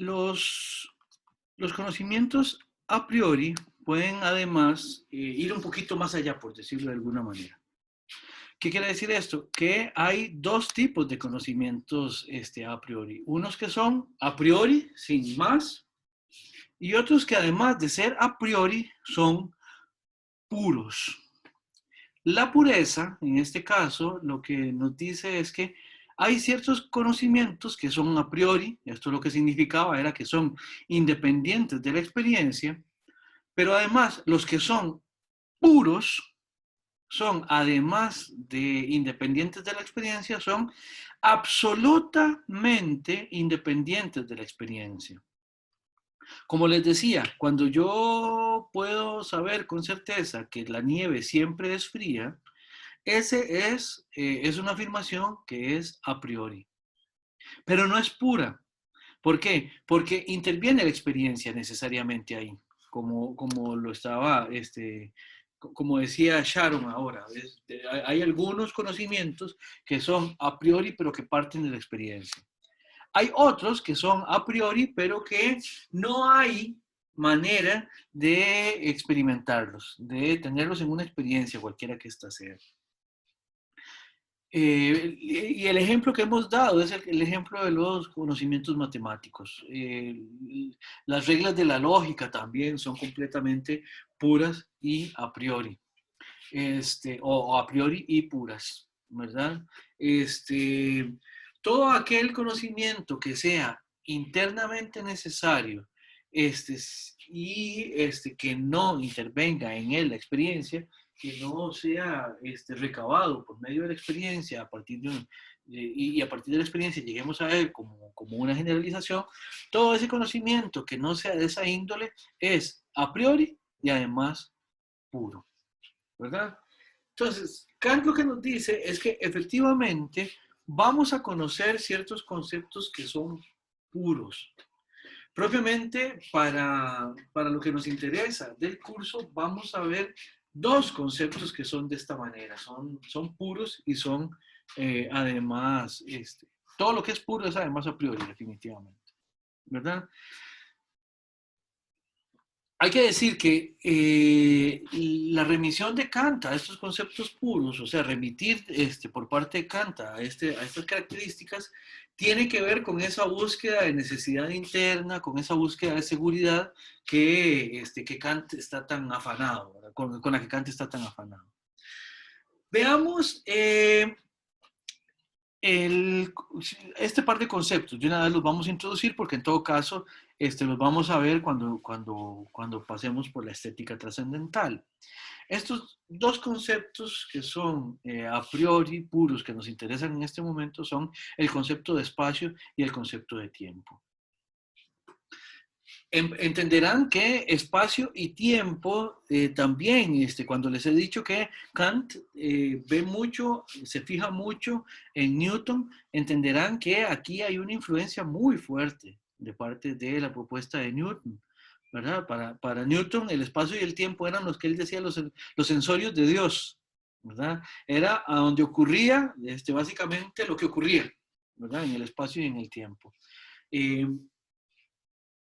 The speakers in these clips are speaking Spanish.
Los, los conocimientos a priori pueden además ir un poquito más allá, por decirlo de alguna manera. ¿Qué quiere decir esto? Que hay dos tipos de conocimientos a priori. Unos que son a priori, sin más, y otros que además de ser a priori son puros. La pureza, en este caso, lo que nos dice es que hay ciertos conocimientos que son a priori, esto lo que significaba era que son independientes de la experiencia, pero además los que son puros son, además de independientes de la experiencia, son absolutamente independientes de la experiencia. Como les decía, cuando yo puedo saber con certeza que la nieve siempre es fría, ese es una afirmación que es a priori, pero no es pura. ¿Por qué? Porque interviene la experiencia necesariamente ahí, como lo estaba, como decía Sharon ahora. Hay algunos conocimientos que son a priori, pero que parten de la experiencia. Hay otros que son a priori, pero que no hay manera de experimentarlos, de tenerlos en una experiencia, cualquiera que ésta sea. Y el ejemplo que hemos dado es el ejemplo de los conocimientos matemáticos. Las reglas de la lógica también son completamente puras y a priori, o a priori y puras, ¿verdad? Todo aquel conocimiento que sea internamente necesario este, que no intervenga en él la experiencia, que no sea recabado por medio de la experiencia a partir y a partir de la experiencia lleguemos a él como una generalización, todo ese conocimiento que no sea de esa índole es a priori y además puro, ¿verdad? Entonces, Kant lo que nos dice es que efectivamente vamos a conocer ciertos conceptos que son puros. Propiamente para lo que nos interesa del curso, vamos a ver dos conceptos que son de esta manera, son puros y son además, todo lo que es puro es además a priori, definitivamente, ¿verdad? Hay que decir que la remisión de Kant a estos conceptos puros, o sea, remitir por parte de Kant a estas características, tiene que ver con esa búsqueda de necesidad interna, con esa búsqueda de seguridad que Kant está tan afanado, con la que Kant está tan afanado. Veamos este par de conceptos. De una vez los vamos a introducir porque en todo caso los vamos a ver cuando pasemos por la estética trascendental. Estos dos conceptos que son a priori puros, que nos interesan en este momento, son el concepto de espacio y el concepto de tiempo. Entenderán que espacio y tiempo también, cuando les he dicho que Kant ve mucho, se fija mucho en Newton, entenderán que aquí hay una influencia muy fuerte de parte de la propuesta de Newton, ¿verdad? Para Newton el espacio y el tiempo eran los que él decía los sensorios de Dios, ¿verdad? Era a donde ocurría básicamente lo que ocurría, ¿verdad? En el espacio y en el tiempo.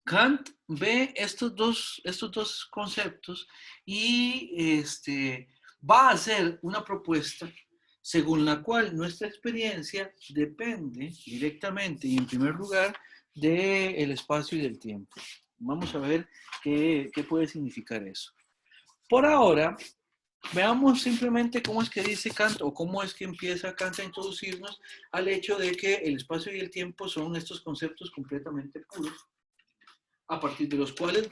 Kant ve estos dos conceptos y va a hacer una propuesta según la cual nuestra experiencia depende directamente y en primer lugar del espacio y del tiempo. Vamos a ver qué puede significar eso. Por ahora, veamos simplemente cómo es que dice Kant o cómo es que empieza Kant a introducirnos al hecho de que el espacio y el tiempo son estos conceptos completamente puros, a partir de los cuales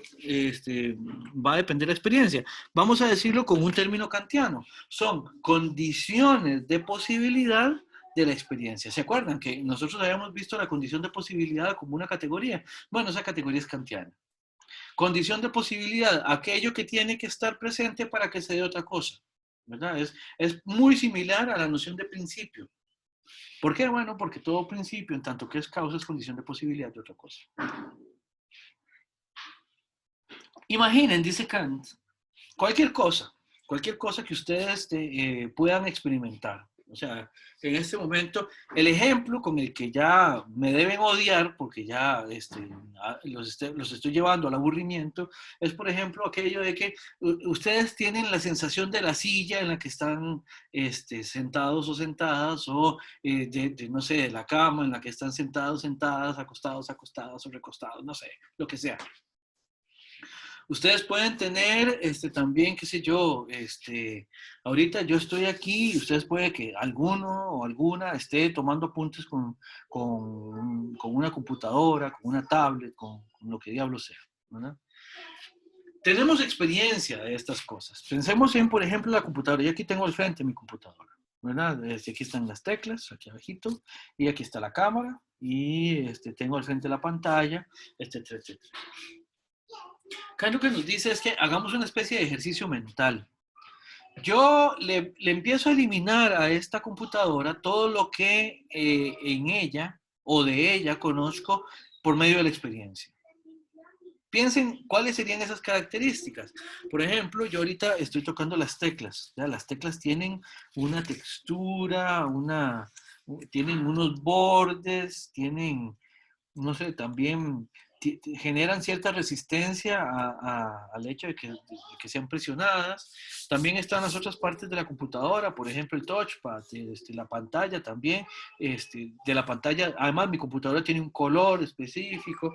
va a depender la experiencia. Vamos a decirlo con un término kantiano. Son condiciones de posibilidad de la experiencia. ¿Se acuerdan que nosotros habíamos visto la condición de posibilidad como una categoría? Bueno, esa categoría es kantiana. Condición de posibilidad, aquello que tiene que estar presente para que se dé otra cosa, ¿verdad? Es muy similar a la noción de principio. ¿Por qué? Bueno, porque todo principio, en tanto que es causa, es condición de posibilidad de otra cosa. Imaginen, dice Kant, cualquier cosa que ustedes puedan experimentar. O sea, en este momento, el ejemplo con el que ya me deben odiar, porque ya los estoy llevando al aburrimiento, es, por ejemplo, aquello de que ustedes tienen la sensación de la silla en la que están sentados o sentadas, o no sé, de la cama en la que están sentados, sentadas, acostados, acostadas o recostados, no sé, lo que sea. Ustedes pueden tener también, qué sé yo, ahorita yo estoy aquí y ustedes pueden que alguno o alguna esté tomando apuntes con una computadora, con una tablet, con lo que diablo sea, ¿verdad? Tenemos experiencia de estas cosas. Pensemos en, por ejemplo, la computadora. Yo aquí tengo al frente mi computadora, ¿verdad? Aquí están las teclas, aquí abajito, y aquí está la cámara, y tengo al frente la pantalla, etcétera, etcétera. Acá lo que nos dice es que hagamos una especie de ejercicio mental. Yo le empiezo a eliminar a esta computadora todo lo que en ella o de ella conozco por medio de la experiencia. Piensen cuáles serían esas características. Por ejemplo, yo ahorita estoy tocando las teclas. ¿Ya? Las teclas tienen una textura, tienen unos bordes, tienen, no sé, también generan cierta resistencia al hecho de que sean presionadas. También están las otras partes de la computadora, por ejemplo, el touchpad, la pantalla también, de la pantalla, además mi computadora tiene un color específico,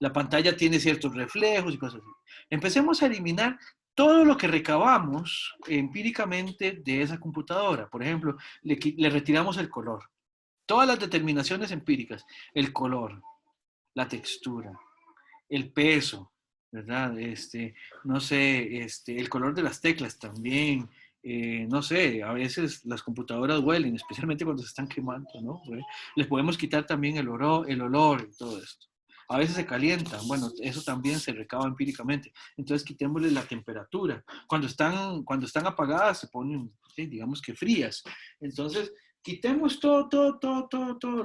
la pantalla tiene ciertos reflejos y cosas así. Empecemos a eliminar todo lo que recabamos empíricamente de esa computadora. Por ejemplo, le retiramos el color. Todas las determinaciones empíricas, el color, la textura, el peso, ¿verdad? No sé, el color de las teclas también, no sé, a veces las computadoras huelen, especialmente cuando se están quemando, ¿no? Les podemos quitar también el olor y todo esto. A veces se calientan, bueno, eso también se recaba empíricamente. Entonces quitémosle la temperatura. Cuando están apagadas se ponen, digamos que frías. Entonces, quitemos todo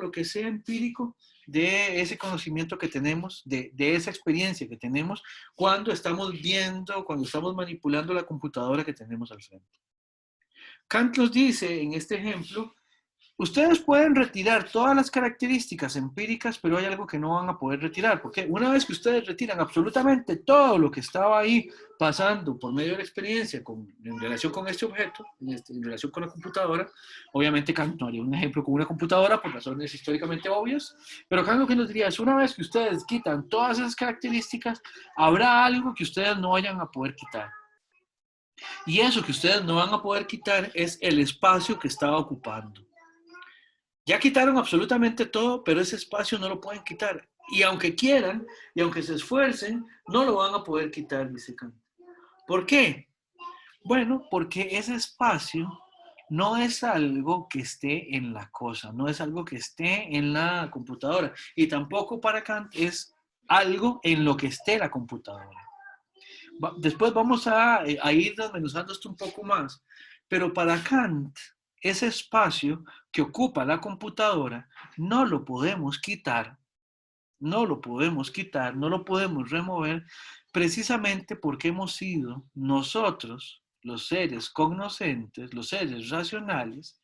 lo que sea empírico de ese conocimiento que tenemos, de esa experiencia que tenemos cuando estamos viendo, cuando estamos manipulando la computadora que tenemos al frente. Kant nos dice en este ejemplo, ustedes pueden retirar todas las características empíricas, pero hay algo que no van a poder retirar, porque una vez que ustedes retiran absolutamente todo lo que estaba ahí pasando por medio de la experiencia en relación con este objeto, en relación con la computadora, obviamente Kant no haría un ejemplo con una computadora por razones históricamente obvias, pero Kant lo que nos diría es, una vez que ustedes quitan todas esas características, habrá algo que ustedes no vayan a poder quitar. Y eso que ustedes no van a poder quitar es el espacio que estaba ocupando. Ya quitaron absolutamente todo, pero ese espacio no lo pueden quitar. Y aunque quieran, y aunque se esfuercen, no lo van a poder quitar, dice Kant. ¿Por qué? Bueno, porque ese espacio no es algo que esté en la cosa, no es algo que esté en la computadora. Y tampoco para Kant es algo en lo que esté la computadora. Después vamos a ir desmenuzando esto un poco más. Pero para Kant, ese espacio que ocupa la computadora no lo podemos quitar, no lo podemos quitar, no lo podemos remover, precisamente porque hemos sido nosotros, los seres cognoscentes, los seres racionales,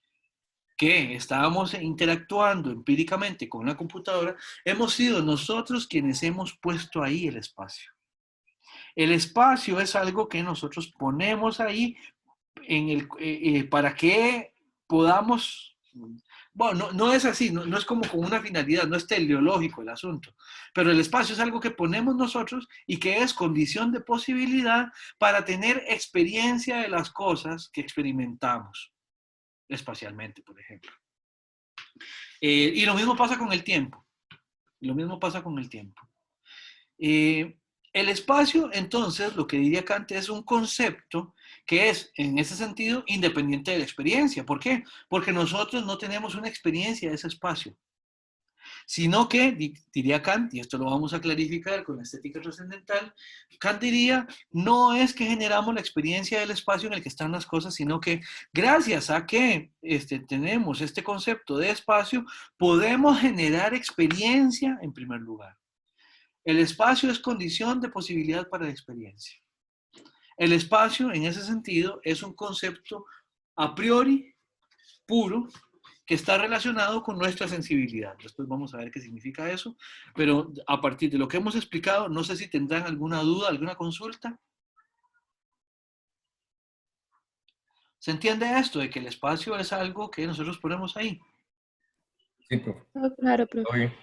que estábamos interactuando empíricamente con la computadora, hemos sido nosotros quienes hemos puesto ahí el espacio. El espacio es algo que nosotros ponemos ahí para que podamos, bueno, no es así, no es como con una finalidad, no es teleológico el asunto, pero el espacio es algo que ponemos nosotros y que es condición de posibilidad para tener experiencia de las cosas que experimentamos espacialmente, por ejemplo. Y lo mismo pasa con el tiempo, lo mismo pasa con el tiempo. El espacio, entonces, lo que diría Kant es un concepto que es, en ese sentido, independiente de la experiencia. ¿Por qué? Porque nosotros no tenemos una experiencia de ese espacio, sino que, diría Kant, y esto lo vamos a clarificar con la estética trascendental, Kant diría, no es que generamos la experiencia del espacio en el que están las cosas, sino que gracias a que tenemos este concepto de espacio, podemos generar experiencia en primer lugar. El espacio es condición de posibilidad para la experiencia. El espacio, en ese sentido, es un concepto a priori puro que está relacionado con nuestra sensibilidad. Después vamos a ver qué significa eso, pero a partir de lo que hemos explicado, no sé si tendrán alguna duda, alguna consulta. ¿Se entiende esto de que el espacio es algo que nosotros ponemos ahí? Sí, profe. Oh, claro, profe. Todo bien.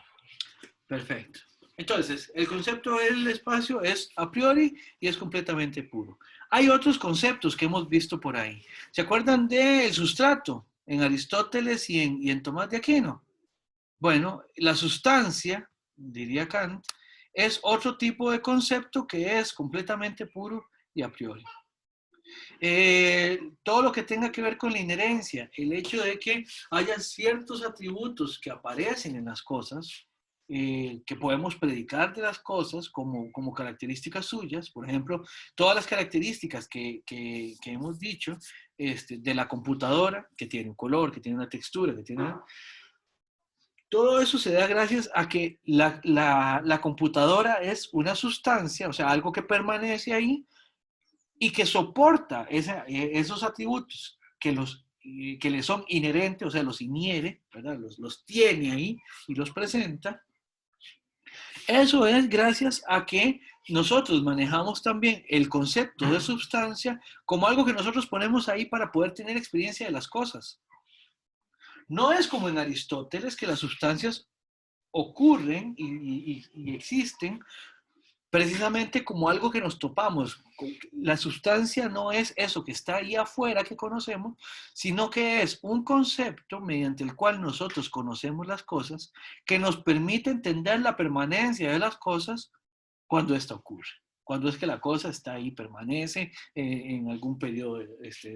Perfecto. Entonces, el concepto del espacio es a priori y es completamente puro. Hay otros conceptos que hemos visto por ahí. ¿Se acuerdan del sustrato en Aristóteles y en Tomás de Aquino? Bueno, la sustancia, diría Kant, es otro tipo de concepto que es completamente puro y a priori. Todo lo que tenga que ver con la inherencia, el hecho de que haya ciertos atributos que aparecen en las cosas, que podemos predicar de las cosas como características suyas, por ejemplo, todas las características que hemos dicho de la computadora, que tiene un color, que tiene una textura, que tiene... Todo eso se da gracias a que la computadora es una sustancia, o sea, algo que permanece ahí, y que soporta esos atributos que le son inherentes, o sea, los inhiere, ¿verdad? Los tiene ahí y los presenta. Eso es gracias a que nosotros manejamos también el concepto de sustancia como algo que nosotros ponemos ahí para poder tener experiencia de las cosas. No es como en Aristóteles que las sustancias ocurren y existen precisamente como algo que nos topamos. La sustancia no es eso que está ahí afuera que conocemos, sino que es un concepto mediante el cual nosotros conocemos las cosas que nos permite entender la permanencia de las cosas cuando esto ocurre. Cuando es que la cosa está ahí, permanece en algún periodo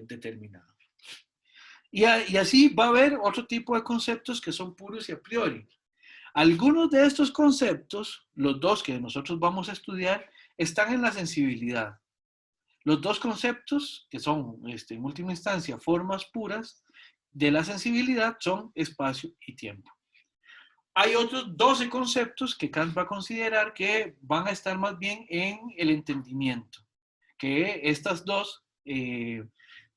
determinado. Y así va a haber otro tipo de conceptos que son puros y a priori. Algunos de estos conceptos, los dos que nosotros vamos a estudiar, están en la sensibilidad. Los dos conceptos, que son en última instancia formas puras de la sensibilidad, son espacio y tiempo. Hay otros 12 conceptos que Kant va a considerar que van a estar más bien en el entendimiento, que estas dos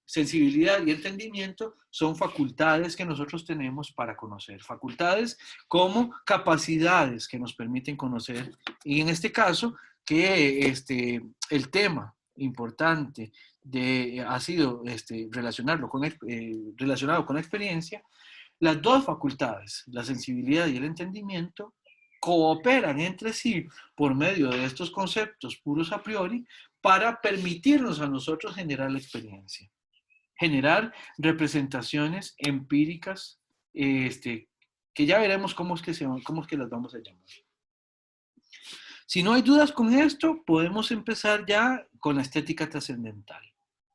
sensibilidad y entendimiento son facultades que nosotros tenemos para conocer, facultades como capacidades que nos permiten conocer. Y en este caso, que el tema importante ha sido relacionado con la experiencia, las dos facultades, la sensibilidad y el entendimiento, cooperan entre sí por medio de estos conceptos puros a priori para permitirnos a nosotros generar la experiencia. Generar representaciones empíricas, que ya veremos cómo es que las vamos a llamar. Si no hay dudas con esto, podemos empezar ya con la estética trascendental.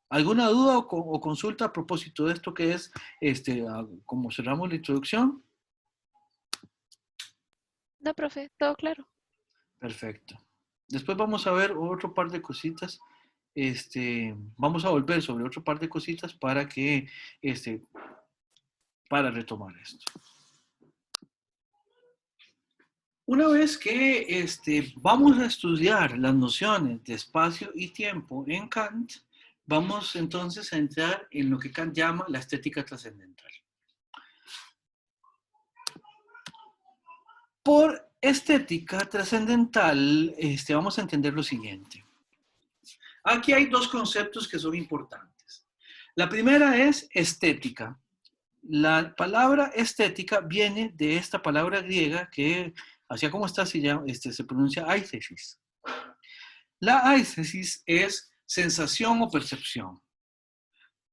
¿Alguna duda o consulta a propósito de esto que es, como cerramos la introducción? No, profe, todo claro. Perfecto. Después vamos a ver otro par de cositas. Vamos a volver sobre otro par de cositas para que, para retomar esto. Una vez que vamos a estudiar las nociones de espacio y tiempo en Kant, vamos entonces a entrar en lo que Kant llama la estética trascendental. Por estética trascendental, vamos a entender lo siguiente. Aquí hay dos conceptos que son importantes. La primera es estética. La palabra estética viene de esta palabra griega que, así como está, se pronuncia aithesis. La aithesis es sensación o percepción.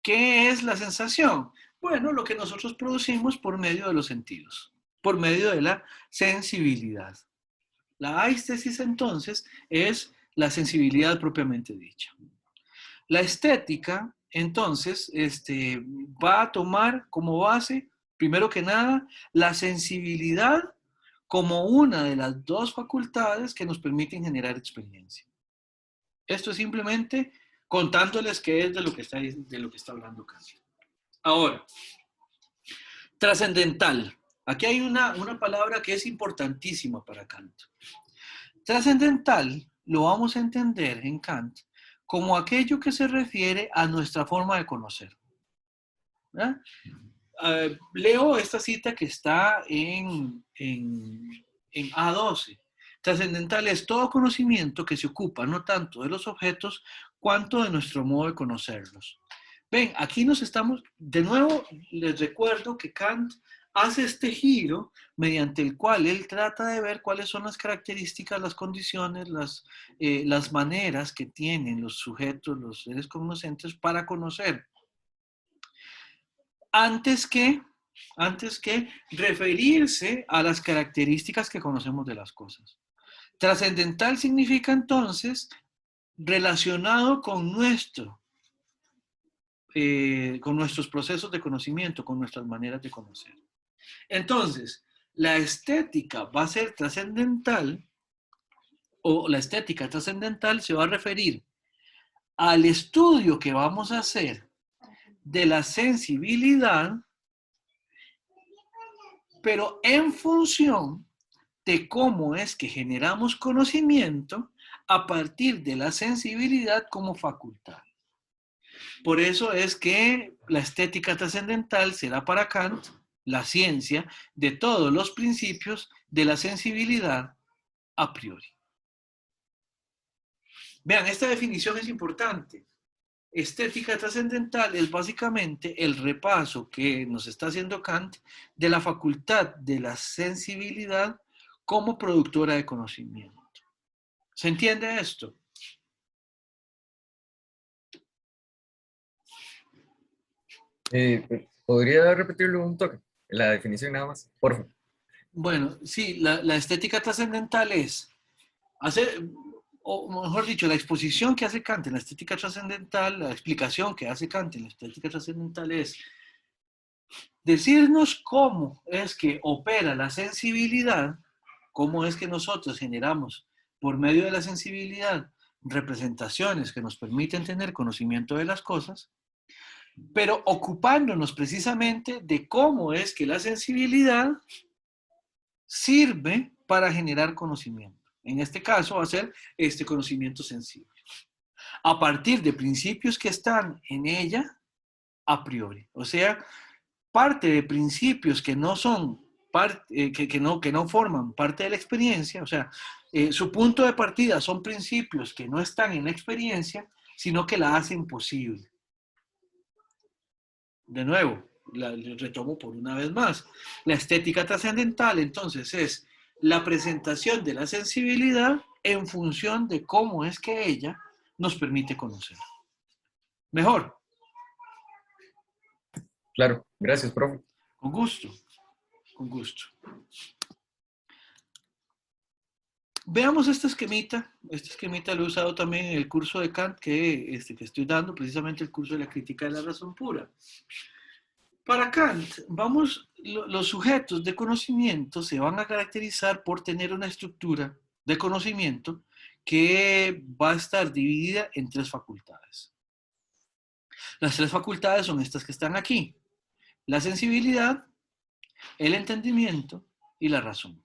¿Qué es la sensación? Bueno, lo que nosotros producimos por medio de los sentidos, por medio de la sensibilidad. La aithesis, entonces, es la sensibilidad propiamente dicha. La estética, entonces, va a tomar como base, primero que nada, la sensibilidad como una de las dos facultades que nos permiten generar experiencia. Esto es simplemente contándoles qué es de lo que está hablando Kant. Ahora, trascendental. Aquí hay una palabra que es importantísima para Kant. Trascendental lo vamos a entender en Kant como aquello que se refiere a nuestra forma de conocer. ¿Verdad? leo esta cita que está en A12. Trascendental es todo conocimiento que se ocupa no tanto de los objetos cuanto de nuestro modo de conocerlos. Ven, aquí nos estamos, de nuevo les recuerdo que Kant hace este giro mediante el cual él trata de ver cuáles son las características, las condiciones, las maneras que tienen los sujetos, los seres cognoscentes para conocer. Antes que referirse a las características que conocemos de las cosas. Trascendental significa entonces relacionado con nuestros procesos de conocimiento, con nuestras maneras de conocer. Entonces, la estética va a ser trascendental, o la estética trascendental se va a referir al estudio que vamos a hacer de la sensibilidad, pero en función de cómo es que generamos conocimiento a partir de la sensibilidad como facultad. Por eso es que la estética trascendental será para Kant la ciencia de todos los principios de la sensibilidad a priori. Vean, esta definición es importante. Estética trascendental es básicamente el repaso que nos está haciendo Kant de la facultad de la sensibilidad como productora de conocimiento. ¿Se entiende esto? ¿Podría repetirlo un toque? La definición nada más, por favor. Bueno, sí, la estética trascendental es hacer, o mejor dicho, la exposición que hace Kant en la estética trascendental, la explicación que hace Kant en la estética trascendental es decirnos cómo es que opera la sensibilidad, cómo es que nosotros generamos por medio de la sensibilidad representaciones que nos permiten tener conocimiento de las cosas, pero ocupándonos precisamente de cómo es que la sensibilidad sirve para generar conocimiento. En este caso va a ser este conocimiento sensible. A partir de principios que están en ella a priori. O sea, parte de principios que no son que no forman parte de la experiencia, o sea, su punto de partida son principios que no están en la experiencia, sino que la hacen posible. De nuevo, la retomo por una vez más. La estética trascendental, entonces, es la presentación de la sensibilidad en función de cómo es que ella nos permite conocer. Mejor. Claro, gracias, profe. Con gusto, con gusto. Veamos este esquemita. Este esquemita lo he usado también en el curso de Kant que estoy dando, precisamente el curso de la crítica de la razón pura. Para Kant, los sujetos de conocimiento se van a caracterizar por tener una estructura de conocimiento que va a estar dividida en tres facultades. Las tres facultades son estas que están aquí: la sensibilidad, el entendimiento y la razón.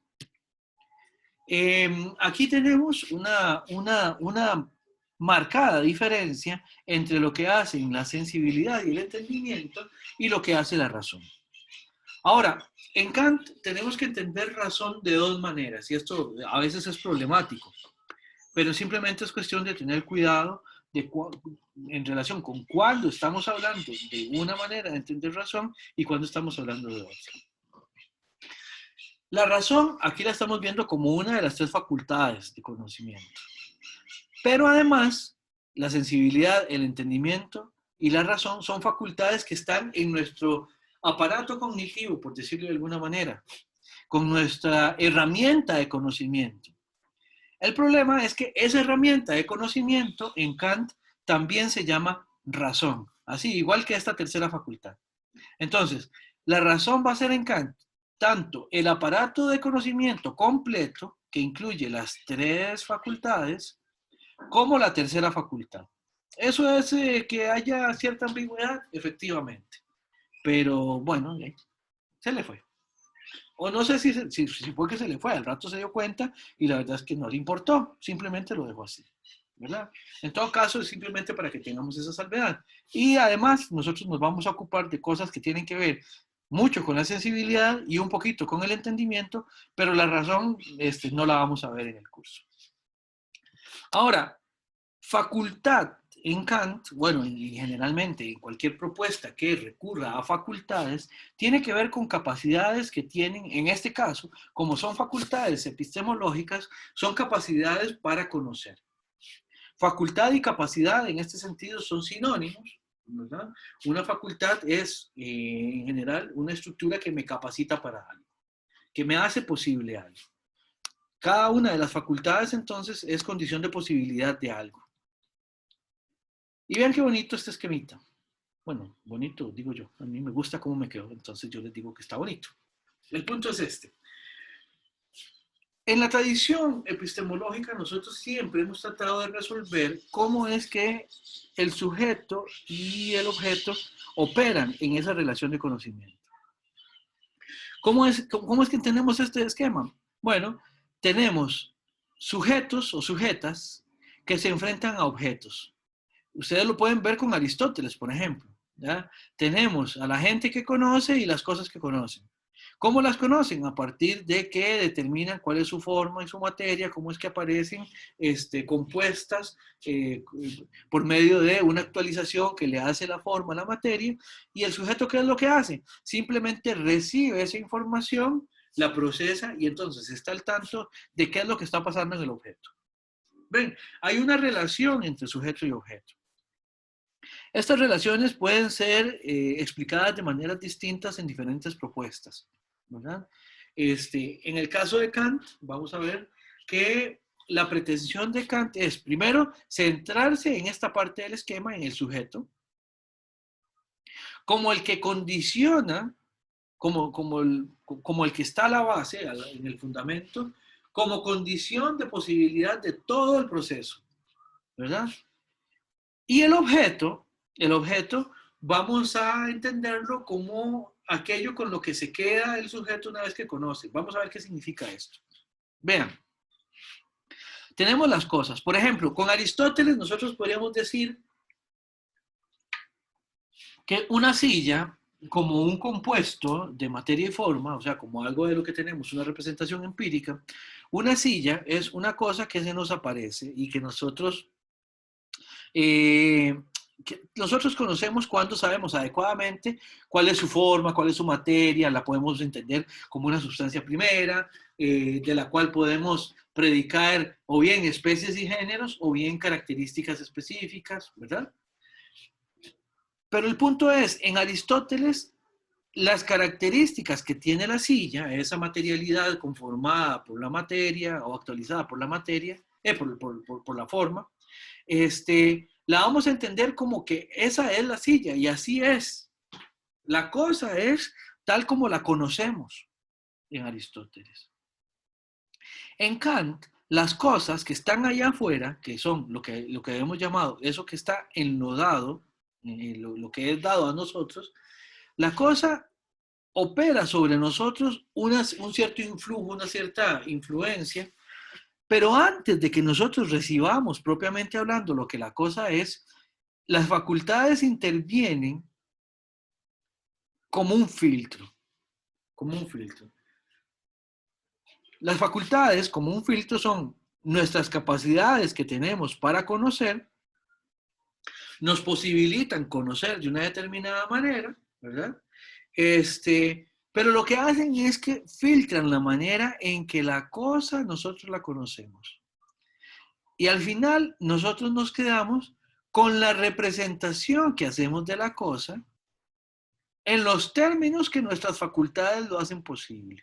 Aquí tenemos una marcada diferencia entre lo que hacen la sensibilidad y el entendimiento y lo que hace la razón. Ahora, en Kant tenemos que entender razón de dos maneras, y esto a veces es problemático, pero simplemente es cuestión de tener cuidado en relación con cuándo estamos hablando de una manera de entender razón y cuándo estamos hablando de otra. La razón, aquí la estamos viendo como una de las tres facultades de conocimiento. Pero además, la sensibilidad, el entendimiento y la razón son facultades que están en nuestro aparato cognitivo, por decirlo de alguna manera, con nuestra herramienta de conocimiento. El problema es que esa herramienta de conocimiento en Kant también se llama razón, así igual que esta tercera facultad. Entonces, la razón va a ser en Kant tanto el aparato de conocimiento completo, que incluye las tres facultades, como la tercera facultad. ¿Eso es que haya cierta ambigüedad? Efectivamente. Pero bueno, se le fue. O no sé si fue que se le fue, al rato se dio cuenta y la verdad es que no le importó, simplemente lo dejó así, ¿verdad? En todo caso, es simplemente para que tengamos esa salvedad. Y además, nosotros nos vamos a ocupar de cosas que tienen que ver mucho con la sensibilidad y un poquito con el entendimiento, pero la razón no la vamos a ver en el curso. Ahora, facultad en Kant, bueno, y generalmente en cualquier propuesta que recurra a facultades, tiene que ver con capacidades que tienen, en este caso, como son facultades epistemológicas, son capacidades para conocer. Facultad y capacidad en este sentido son sinónimos, ¿verdad? Una facultad es, en general, una estructura que me capacita para algo, que me hace posible algo. Cada una de las facultades, entonces, es condición de posibilidad de algo. Y vean qué bonito este esquemita. Bueno, bonito, digo yo. A mí me gusta cómo me quedó, entonces yo les digo que está bonito. El punto es este. En la tradición epistemológica nosotros siempre hemos tratado de resolver cómo es que el sujeto y el objeto operan en esa relación de conocimiento. ¿Cómo es que tenemos este esquema? Bueno, tenemos sujetos o sujetas que se enfrentan a objetos. Ustedes lo pueden ver con Aristóteles, por ejemplo. ¿Ya? Tenemos a la gente que conoce y las cosas que conocen. ¿Cómo las conocen? A partir de que determinan cuál es su forma y su materia, cómo es que aparecen compuestas por medio de una actualización que le hace la forma a la materia. ¿Y el sujeto qué es lo que hace? Simplemente recibe esa información, la procesa y entonces está al tanto de qué es lo que está pasando en el objeto. Ven, hay una relación entre sujeto y objeto. Estas relaciones pueden ser explicadas de maneras distintas en diferentes propuestas, ¿verdad? En el caso de Kant, vamos a ver que la pretensión de Kant es, primero, centrarse en esta parte del esquema, en el sujeto, como el que condiciona, como el que está a la base, en el fundamento, como condición de posibilidad de todo el proceso, ¿verdad? Y el objeto vamos a entenderlo como aquello con lo que se queda el sujeto una vez que conoce. Vamos a ver qué significa esto. Vean, tenemos las cosas. Por ejemplo, con Aristóteles nosotros podríamos decir que una silla, como un compuesto de materia y forma, o sea, como algo de lo que tenemos, una representación empírica, una silla es una cosa que se nos aparece y que nosotros nosotros conocemos cuando sabemos adecuadamente cuál es su forma, cuál es su materia, la podemos entender como una sustancia primera, de la cual podemos predicar o bien especies y géneros o bien características específicas, ¿verdad? Pero el punto es, en Aristóteles, las características que tiene la silla, esa materialidad conformada por la materia o actualizada por la materia, por la forma, la vamos a entender como que esa es la silla y así es. La cosa es tal como la conocemos en Aristóteles. En Kant, las cosas que están allá afuera, que son lo que hemos llamado eso que está enlodado, lo que es dado a nosotros, la cosa opera sobre nosotros un cierto influjo, una cierta influencia. Pero antes de que nosotros recibamos, propiamente hablando, lo que la cosa es, las facultades intervienen como un filtro, como un filtro. Las facultades, como un filtro, son nuestras capacidades que tenemos para conocer, nos posibilitan conocer de una determinada manera, ¿verdad? Pero lo que hacen es que filtran la manera en que la cosa nosotros la conocemos. Y al final nosotros nos quedamos con la representación que hacemos de la cosa en los términos que nuestras facultades lo hacen posible.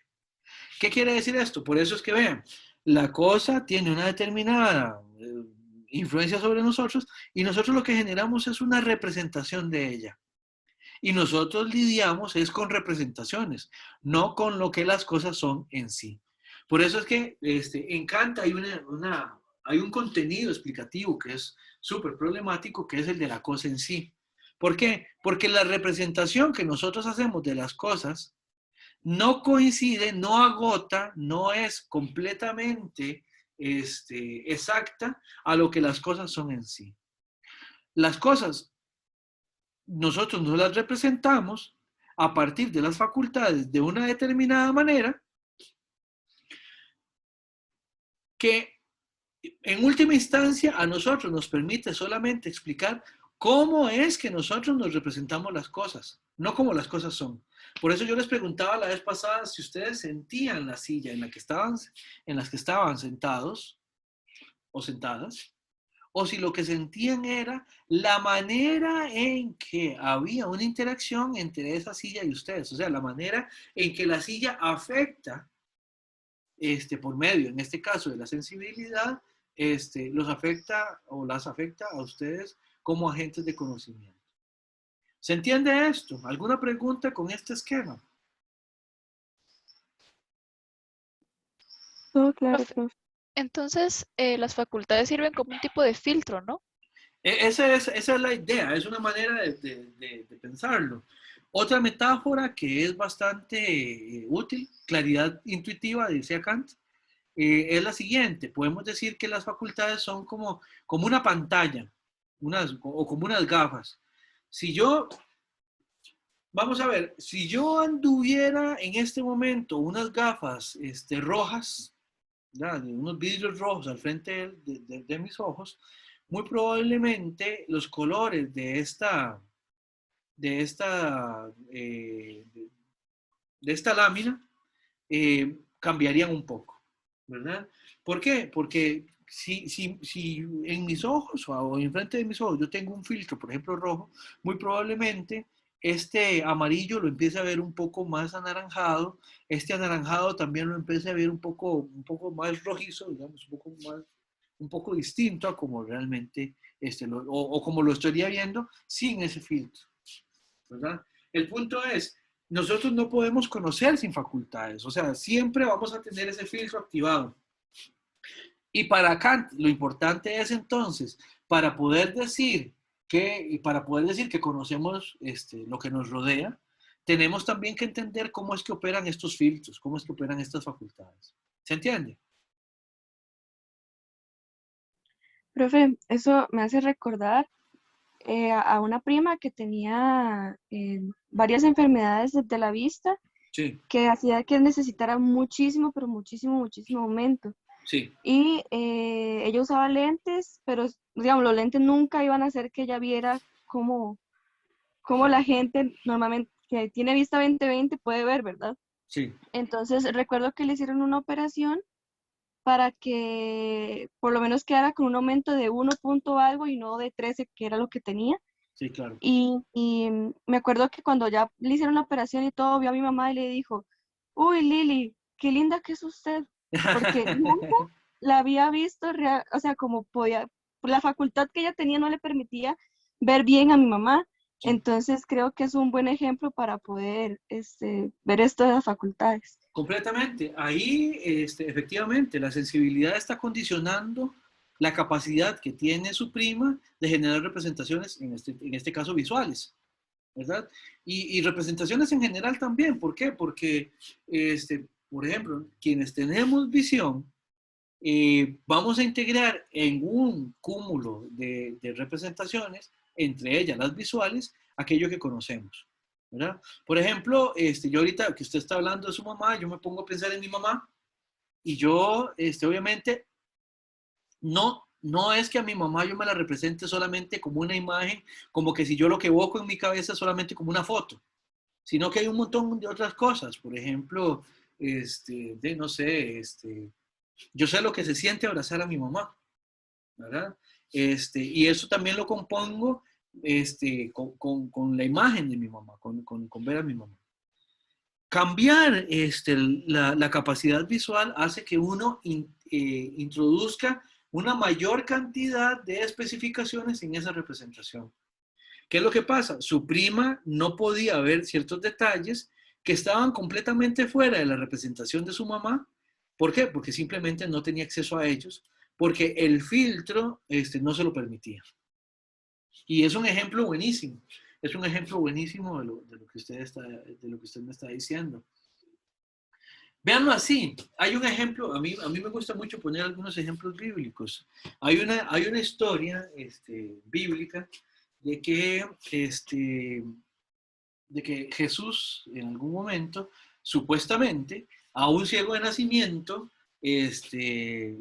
¿Qué quiere decir esto? Por eso es que vean, la cosa tiene una determinada influencia sobre nosotros y nosotros lo que generamos es una representación de ella. Y nosotros lidiamos es con representaciones, no con lo que las cosas son en sí. Por eso es que en Kant hay hay un contenido explicativo que es súper problemático, que es el de la cosa en sí. ¿Por qué? Porque la representación que nosotros hacemos de las cosas no coincide, no agota, no es completamente exacta a lo que las cosas son en sí. Las cosas nosotros no las representamos a partir de las facultades de una determinada manera que en última instancia a nosotros nos permite solamente explicar cómo es que nosotros nos representamos las cosas, no cómo las cosas son. Por eso yo les preguntaba la vez pasada si ustedes sentían la silla en las que estaban sentados o sentadas, o si lo que sentían era la manera en que había una interacción entre esa silla y ustedes, o sea, la manera en que la silla afecta, por medio, en este caso, de la sensibilidad, los afecta o las afecta a ustedes como agentes de conocimiento. ¿Se entiende esto? ¿Alguna pregunta con este esquema? Todo claro, Profe, profe. entonces, las facultades sirven como un tipo de filtro, ¿no? Esa es la idea, es una manera de pensarlo. Otra metáfora que es bastante útil, claridad intuitiva, dice Kant, es la siguiente. Podemos decir que las facultades son como una pantalla, o como unas gafas. Si yo, vamos a ver, si yo anduviera en este momento unas gafas rojas, ¿verdad? De unos vidrios rojos al frente de mis ojos, muy probablemente los colores de esta, eh, de esta lámina cambiarían un poco, ¿verdad? ¿Por qué? Porque si en mis ojos o enfrente de mis ojos yo tengo un filtro, por ejemplo, rojo, muy probablemente este amarillo lo empiece a ver un poco más anaranjado, este anaranjado también lo empiece a ver un poco más rojizo, digamos, un poco distinto a como realmente, o como lo estaría viendo sin ese filtro, ¿verdad? El punto es, nosotros no podemos conocer sin facultades, o sea, siempre vamos a tener ese filtro activado. Y para Kant, lo importante es entonces, para poder decir que conocemos lo que nos rodea, tenemos también que entender cómo es que operan estos filtros, cómo es que operan estas facultades. ¿Se entiende? Profe, eso me hace recordar a una prima que tenía varias enfermedades de la vista Sí, que hacía que necesitara muchísimo, pero muchísimo, muchísimo aumento. sí, Y ella usaba lentes, pero digamos, los lentes nunca iban a hacer que ella viera cómo la gente normalmente que tiene vista 20/20 puede ver, ¿verdad? sí, Entonces recuerdo que le hicieron una operación para que por lo menos quedara con un aumento de 1 punto algo y no de 13, que era lo que tenía. sí, claro. Y me acuerdo que cuando ya le hicieron la operación y todo, vio a mi mamá y le dijo, uy, Lili, qué linda que es usted, porque nunca la había visto, o sea, como podía, la facultad que ella tenía no le permitía ver bien a mi mamá, Sí. entonces creo que es un buen ejemplo para poder ver esto de las facultades. Completamente. Ahí, efectivamente, la sensibilidad está condicionando la capacidad que tiene su prima de generar representaciones, en este caso visuales, ¿verdad? Y representaciones en general también. ¿Por qué? Porque, por ejemplo, quienes tenemos visión, vamos a integrar en un cúmulo de representaciones, entre ellas las visuales, aquello que conocemos, ¿verdad? Por ejemplo, yo ahorita que usted está hablando de su mamá, yo me pongo a pensar en mi mamá y yo, obviamente, no es que a mi mamá yo me la represente solamente como una imagen, como que si yo lo que evoco en mi cabeza es solamente como una foto, sino que hay un montón de otras cosas. Por ejemplo, no sé, yo sé lo que se siente abrazar a mi mamá, ¿verdad? Y eso también lo compongo con la imagen de mi mamá, con ver a mi mamá. Cambiar la capacidad visual hace que uno introduzca una mayor cantidad de especificaciones en esa representación. ¿Qué es lo que pasa? Su prima no podía ver ciertos detalles que estaban completamente fuera de la representación de su mamá. ¿Por qué? Porque simplemente no tenía acceso a ellos, porque el filtro no se lo permitía. Y es un ejemplo buenísimo. Es un ejemplo buenísimo de lo que de lo que usted me está diciendo. Veanlo así, hay un ejemplo, a mí me gusta mucho poner algunos ejemplos bíblicos. Hay una historia bíblica de que de que Jesús en algún momento, supuestamente, a un ciego de nacimiento, le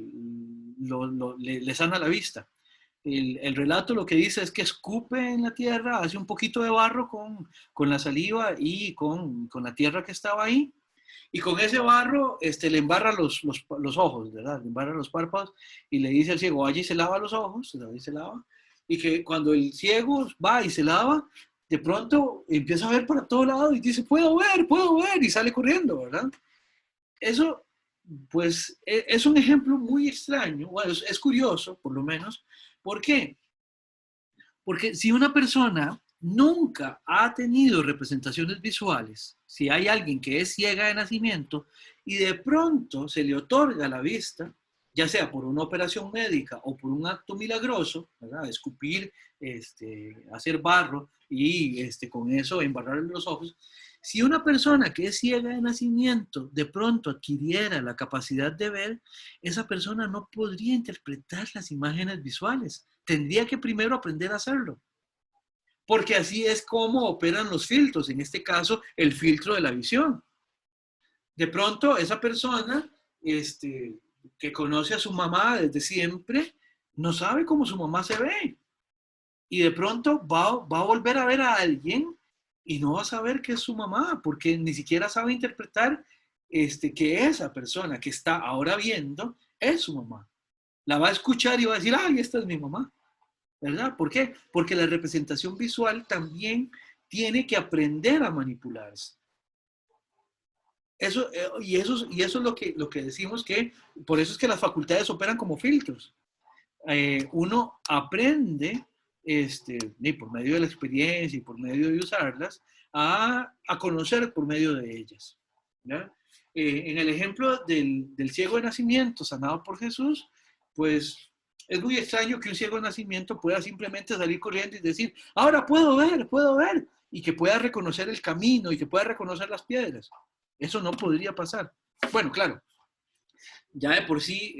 sana la vista. El relato lo que dice es que escupe en la tierra, hace un poquito de barro con la saliva y con la tierra que estaba ahí, y con ese barro le embarra los ojos, ¿verdad? Le embarra los párpados y le dice al ciego, vaya y se lava los ojos, se lava, y que cuando el ciego va y se lava, de pronto empieza a ver para todo lado y dice, puedo ver, y sale corriendo, ¿verdad? Eso, pues, es un ejemplo muy extraño, bueno, es curioso, por lo menos. ¿Por qué? Porque si una persona nunca ha tenido representaciones visuales, si hay alguien que es ciega de nacimiento y de pronto se le otorga la vista, ya sea por una operación médica o por un acto milagroso, ¿verdad? Escupir, hacer barro y con eso embarrarle los ojos, si una persona que es ciega de nacimiento de pronto adquiriera la capacidad de ver, esa persona no podría interpretar las imágenes visuales. Tendría que primero aprender a hacerlo. Porque así es como operan los filtros, en este caso el filtro de la visión. De pronto esa persona que conoce a su mamá desde siempre, no sabe cómo su mamá se ve. Y de pronto va a volver a ver a alguien y no va a saber que es su mamá, porque ni siquiera sabe interpretar que esa persona que está ahora viendo es su mamá. La va a escuchar y va a decir, ay, esta es mi mamá. ¿Verdad? ¿Por qué? Porque la representación visual también tiene que aprender a manipularse. Eso es lo que decimos que, por eso es que las facultades operan como filtros. Uno aprende, por medio de la experiencia y por medio de usarlas, a conocer por medio de ellas. ¿Ya? En el ejemplo del ciego de nacimiento sanado por Jesús, pues es muy extraño que un ciego de nacimiento pueda simplemente salir corriendo y decir, ahora puedo ver, y que pueda reconocer el camino y que pueda reconocer las piedras. Eso no podría pasar. Bueno, claro, ya de por sí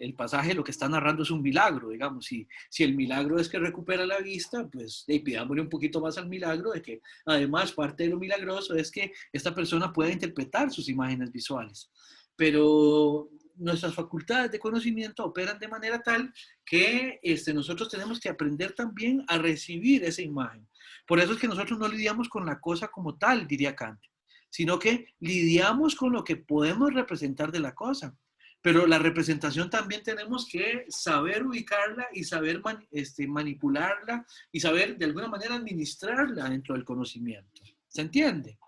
el pasaje lo que está narrando es un milagro, digamos. Si el milagro es que recupera la vista, pues pidámosle un poquito más al milagro de que además parte de lo milagroso es que esta persona pueda interpretar sus imágenes visuales. Pero nuestras facultades de conocimiento operan de manera tal que nosotros tenemos que aprender también a recibir esa imagen. Por eso es que nosotros no lidiamos con la cosa como tal, diría Kant, sino que lidiamos con lo que podemos representar de la cosa. Pero la representación también tenemos que saber ubicarla y saber manipularla y saber de alguna manera administrarla dentro del conocimiento. ¿Se entiende?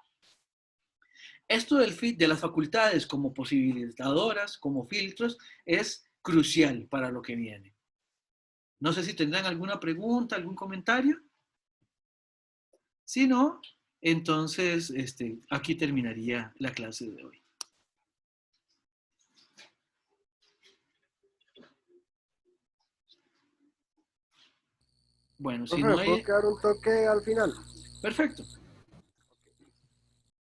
Esto de las facultades como posibilitadoras, como filtros, es crucial para lo que viene. No sé si tendrán alguna pregunta, algún comentario. Si no, entonces aquí terminaría la clase de hoy. Bueno, si Profe, no ¿me puedo hay... quedar un toque al final? Perfecto.